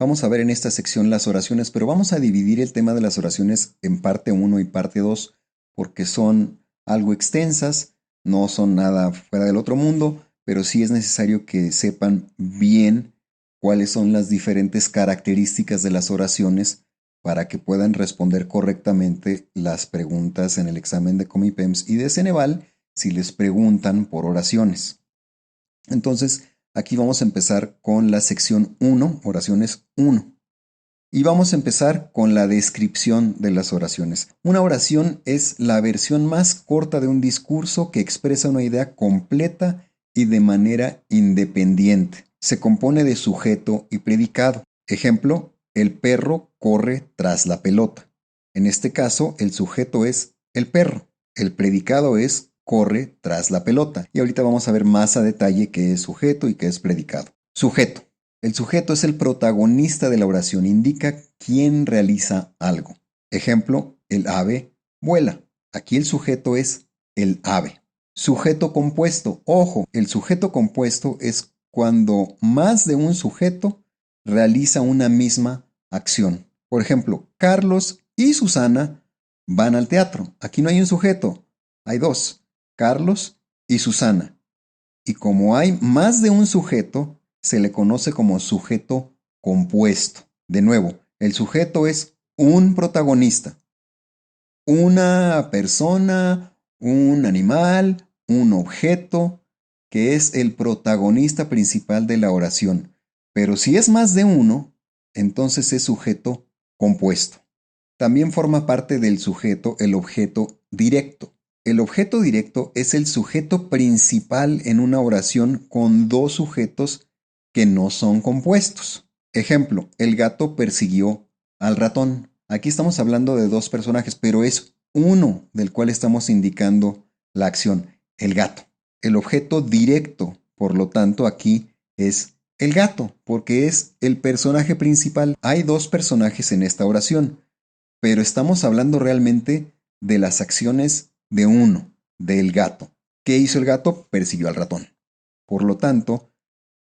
Vamos a ver en esta sección las oraciones, pero vamos a dividir el tema de las oraciones en parte 1 y parte 2 porque son algo extensas, no son nada fuera del otro mundo, pero sí es necesario que sepan bien cuáles son las diferentes características de las oraciones para que puedan responder correctamente las preguntas en el examen de Comipems y de Ceneval si les preguntan por oraciones. Entonces, aquí vamos a empezar con la sección 1, oraciones 1. Y vamos a empezar con la descripción de las oraciones. Una oración es la versión más corta de un discurso que expresa una idea completa y de manera independiente. Se compone de sujeto y predicado. Ejemplo, el perro corre tras la pelota. En este caso, el sujeto es el perro. El predicado es corre tras la pelota. Y ahorita vamos a ver más a detalle qué es sujeto y qué es predicado. Sujeto. El sujeto es el protagonista de la oración, indica quién realiza algo. Ejemplo, el ave vuela. Aquí el sujeto es el ave. Sujeto compuesto. Ojo, el sujeto compuesto es cuando más de un sujeto realiza una misma acción. Por ejemplo, Carlos y Susana van al teatro. Aquí no hay un sujeto, hay dos, Carlos y Susana. Y como hay más de un sujeto, se le conoce como sujeto compuesto. De nuevo, el sujeto es un protagonista, una persona, un animal, un objeto, que es el protagonista principal de la oración. Pero si es más de uno, entonces es sujeto compuesto. También forma parte del sujeto el objeto directo. El objeto directo es el sujeto principal en una oración con dos sujetos que no son compuestos. Ejemplo, el gato persiguió al ratón. Aquí estamos hablando de dos personajes, pero es uno del cual estamos indicando la acción, el gato. El objeto directo, por lo tanto, aquí es el gato, porque es el personaje principal. Hay dos personajes en esta oración, pero estamos hablando realmente de las acciones de uno, del gato. ¿Qué hizo el gato? Persiguió al ratón. Por lo tanto,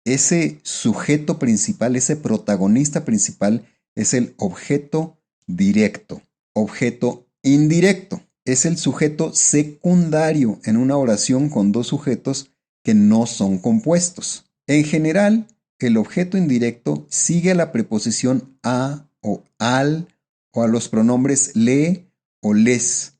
ese sujeto principal, ese protagonista principal, es el objeto directo. Objeto indirecto es el sujeto secundario en una oración con dos sujetos que no son compuestos. En general, el objeto indirecto sigue a la preposición a o al o a los pronombres le o les.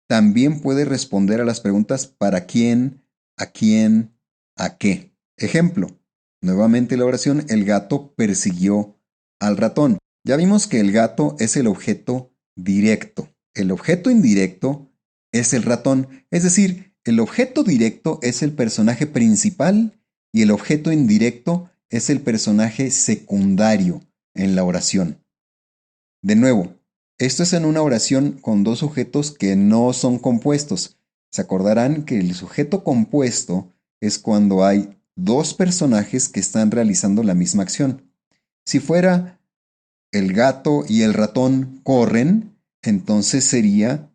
También puede responder a las preguntas para quién, a qué. Ejemplo, nuevamente la oración, el gato persiguió al ratón. Ya vimos que el gato es el objeto directo. El objeto indirecto es el ratón. Es decir, el objeto directo es el personaje principal y el objeto indirecto es el personaje secundario en la oración. De nuevo, esto es en una oración con dos sujetos que no son compuestos. Se acordarán que el sujeto compuesto es cuando hay dos personajes que están realizando la misma acción. Si fuera el gato y el ratón corren, entonces sería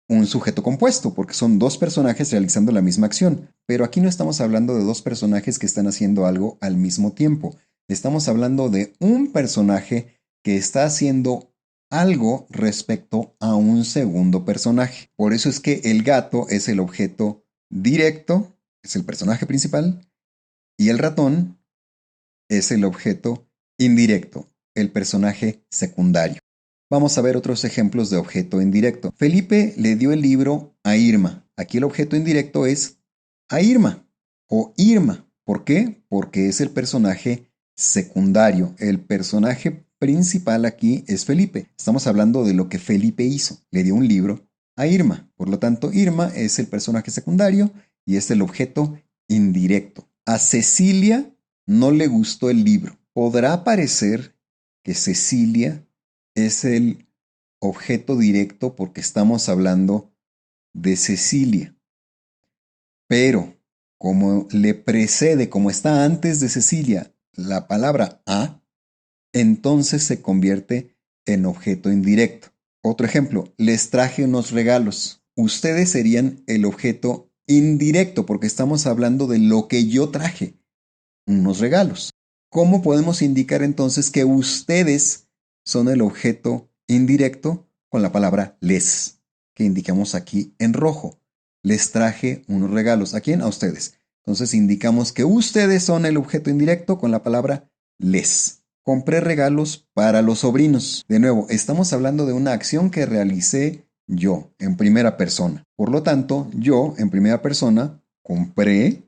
un sujeto compuesto, porque son dos personajes realizando la misma acción. Pero aquí no estamos hablando de dos personajes que están haciendo algo al mismo tiempo. Estamos hablando de un personaje que está haciendo algo respecto a un segundo personaje. Por eso es que el gato es el objeto directo, es el personaje principal, y el ratón es el objeto indirecto, el personaje secundario. Vamos a ver otros ejemplos de objeto indirecto. Felipe le dio el libro a Irma. Aquí el objeto indirecto es a Irma o Irma. ¿Por qué? Porque es el personaje secundario. El personaje principal aquí es Felipe. Estamos hablando de lo que Felipe hizo. Le dio un libro a Irma. Por lo tanto, Irma es el personaje secundario y es el objeto indirecto. A Cecilia no le gustó el libro. Podrá parecer que Cecilia es el objeto directo porque estamos hablando de Cecilia. Pero como le precede, como está antes de Cecilia, la palabra a, entonces se convierte en objeto indirecto. Otro ejemplo, les traje unos regalos. Ustedes serían el objeto indirecto porque estamos hablando de lo que yo traje, unos regalos. ¿Cómo podemos indicar entonces que ustedes son el objeto indirecto con la palabra les, que indicamos aquí en rojo? Les traje unos regalos. ¿A quién? A ustedes. Entonces indicamos que ustedes son el objeto indirecto con la palabra les. Compré regalos para los sobrinos. De nuevo, estamos hablando de una acción que realicé yo en primera persona. Por lo tanto, yo en primera persona compré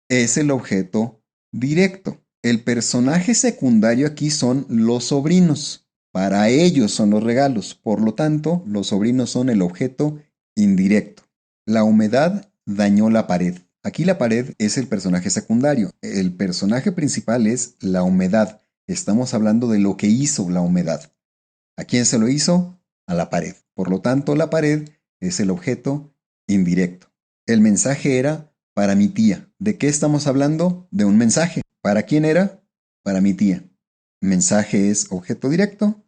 es el objeto directo. El personaje secundario aquí son los sobrinos. Para ellos son los regalos. Por lo tanto, los sobrinos son el objeto indirecto. La humedad dañó la pared. Aquí la pared es el personaje secundario. El personaje principal es la humedad. Estamos hablando de lo que hizo la humedad. ¿A quién se lo hizo? A la pared. Por lo tanto, la pared es el objeto indirecto. El mensaje era para mi tía. ¿De qué estamos hablando? De un mensaje. ¿Para quién era? Para mi tía. Mensaje es objeto directo.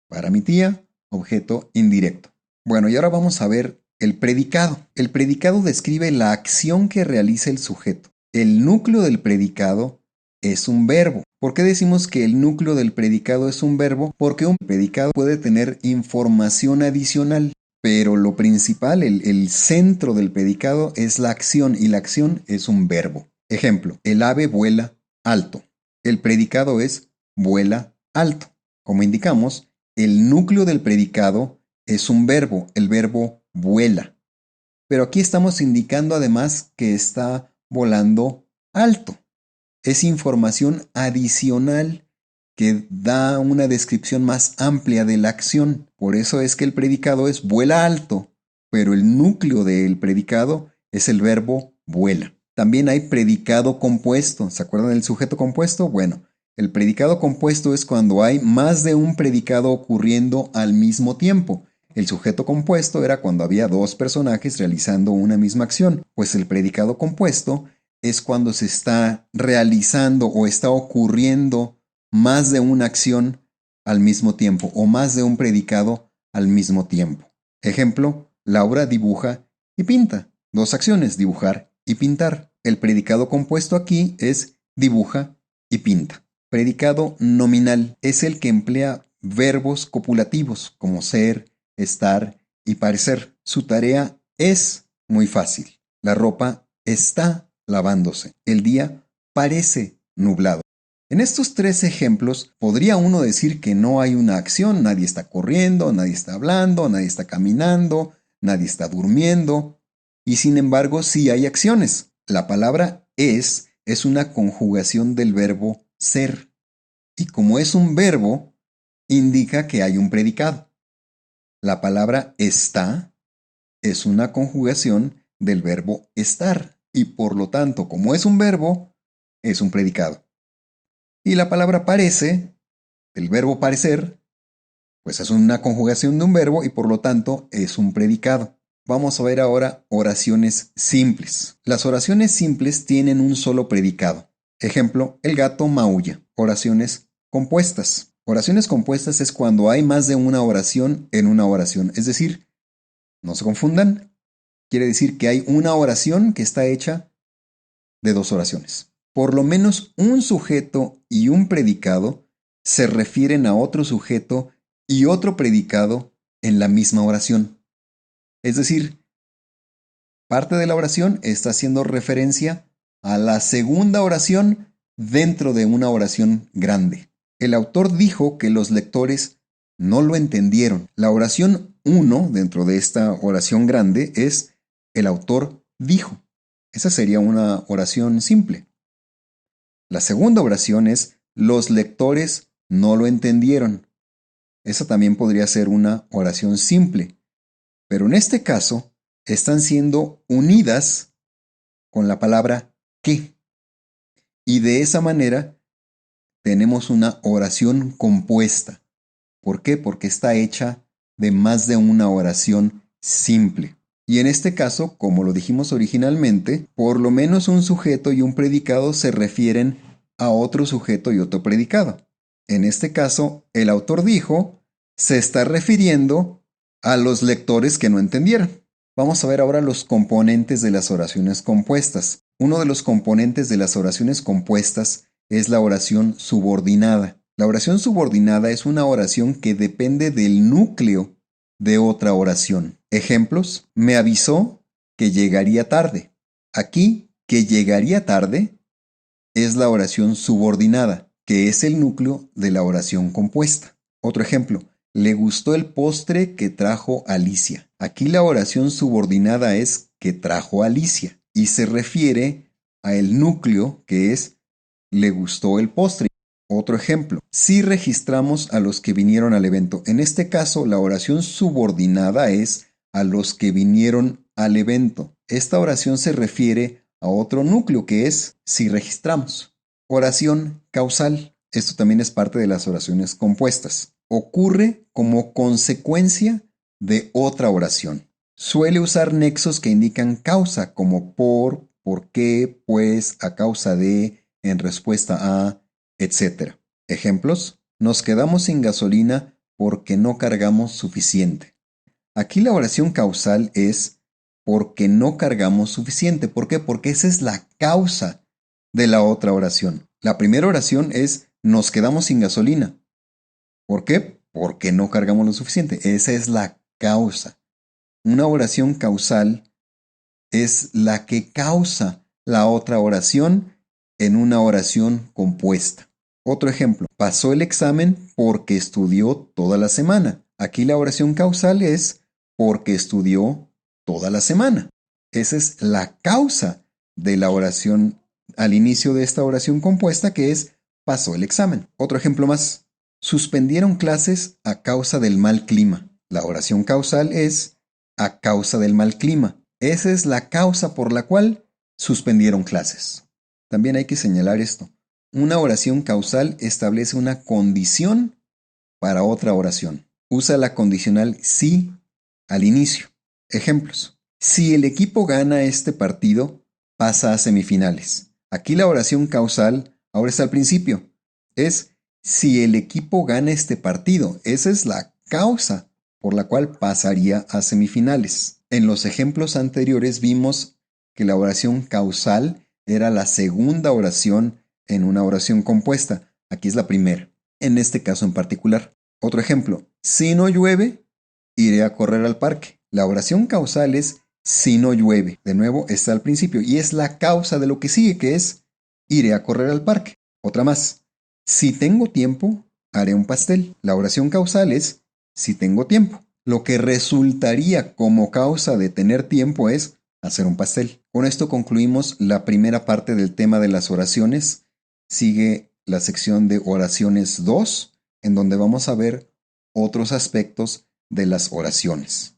Para mi tía, objeto indirecto. Bueno, y ahora vamos a ver el predicado. El predicado describe la acción que realiza el sujeto. El núcleo del predicado es un verbo. ¿Por qué decimos que el núcleo del predicado es un verbo? Porque un predicado puede tener información adicional, pero lo principal, el centro del predicado es la acción y la acción es un verbo. Ejemplo, el ave vuela alto. El predicado es vuela alto. Como indicamos, el núcleo del predicado es un verbo, el verbo vuela. Pero aquí estamos indicando además que está volando alto. Es información adicional que da una descripción más amplia de la acción. Por eso es que el predicado es vuela alto, pero el núcleo del predicado es el verbo vuela. También hay predicado compuesto. ¿Se acuerdan del sujeto compuesto? Bueno, el predicado compuesto es cuando hay más de un predicado ocurriendo al mismo tiempo. El sujeto compuesto era cuando había dos personajes realizando una misma acción, pues el predicado compuesto es cuando se está realizando o está ocurriendo más de una acción al mismo tiempo o más de un predicado al mismo tiempo. Ejemplo, Laura dibuja y pinta. Dos acciones, dibujar y pintar. El predicado compuesto aquí es dibuja y pinta. Predicado nominal es el que emplea verbos copulativos como ser, estar y parecer. Su tarea es muy fácil. La ropa está lavándose. El día parece nublado. En estos tres ejemplos podría uno decir que no hay una acción, nadie está corriendo, nadie está hablando, nadie está caminando, nadie está durmiendo, y sin embargo sí hay acciones. La palabra es una conjugación del verbo ser, y como es un verbo, indica que hay un predicado. La palabra está es una conjugación del verbo estar, y por lo tanto, como es un verbo, es un predicado. Y la palabra parece, el verbo parecer, pues es una conjugación de un verbo y por lo tanto es un predicado. Vamos a ver ahora oraciones simples. Las oraciones simples tienen un solo predicado. Ejemplo, el gato maulla. Oraciones compuestas. Oraciones compuestas es cuando hay más de una oración en una oración. Es decir, no se confundan, quiere decir que hay una oración que está hecha de dos oraciones. Por lo menos un sujeto y un predicado se refieren a otro sujeto y otro predicado en la misma oración. Es decir, parte de la oración está haciendo referencia a la segunda oración dentro de una oración grande. El autor dijo que los lectores no lo entendieron. La oración 1 dentro de esta oración grande es el autor dijo. Esa sería una oración simple. La segunda oración es los lectores no lo entendieron. Esa también podría ser una oración simple. Pero en este caso están siendo unidas con la palabra que. Y de esa manera tenemos una oración compuesta. ¿Por qué? Porque está hecha de más de una oración simple. Y en este caso, como lo dijimos originalmente, por lo menos un sujeto y un predicado se refieren a otro sujeto y otro predicado. En este caso, el autor dijo, se está refiriendo a los lectores que no entendieron. Vamos a ver ahora los componentes de las oraciones compuestas. Uno de los componentes de las oraciones compuestas es la oración subordinada. La oración subordinada es una oración que depende del núcleo de otra oración. Ejemplos: me avisó que llegaría tarde. Aquí, que llegaría tarde es la oración subordinada, que es el núcleo de la oración compuesta. Otro ejemplo: le gustó el postre que trajo Alicia. Aquí la oración subordinada es que trajo Alicia y se refiere al núcleo, que es le gustó el postre. Otro ejemplo: si registramos a los que vinieron al evento. En este caso, la oración subordinada es a los que vinieron al evento. Esta oración se refiere a otro núcleo, que es si registramos. Oración causal. Esto también es parte de las oraciones compuestas. Ocurre como consecuencia de otra oración. Suele usar nexos que indican causa, como por qué, pues, a causa de, en respuesta a, etc. Ejemplos: nos quedamos sin gasolina porque no cargamos suficiente. Aquí la oración causal es porque no cargamos suficiente. ¿Por qué? Porque esa es la causa de la otra oración. La primera oración es nos quedamos sin gasolina. ¿Por qué? Porque no cargamos lo suficiente. Esa es la causa. Una oración causal es la que causa la otra oración en una oración compuesta. Otro ejemplo: pasó el examen porque estudió toda la semana. Aquí la oración causal es porque estudió toda la semana. Esa es la causa de la oración al inicio de esta oración compuesta, que es pasó el examen. Otro ejemplo más: suspendieron clases a causa del mal clima. La oración causal es a causa del mal clima. Esa es la causa por la cual suspendieron clases. También hay que señalar esto: una oración causal establece una condición para otra oración. Usa la condicional si al inicio. Ejemplos: si el equipo gana este partido, pasa a semifinales. Aquí la oración causal ahora está al principio. Es si el equipo gana este partido. Esa es la causa por la cual pasaría a semifinales. En los ejemplos anteriores vimos que la oración causal era la segunda oración en una oración compuesta. Aquí es la primera, en este caso en particular. Otro ejemplo: si no llueve, iré a correr al parque. La oración causal es si no llueve. De nuevo, está al principio y es la causa de lo que sigue, que es iré a correr al parque. Otra más: si tengo tiempo, haré un pastel. La oración causal es si tengo tiempo. Lo que resultaría como causa de tener tiempo es hacer un pastel. Con esto concluimos la primera parte del tema de las oraciones. Sigue la sección de oraciones 2, en donde vamos a ver otros aspectos de las oraciones.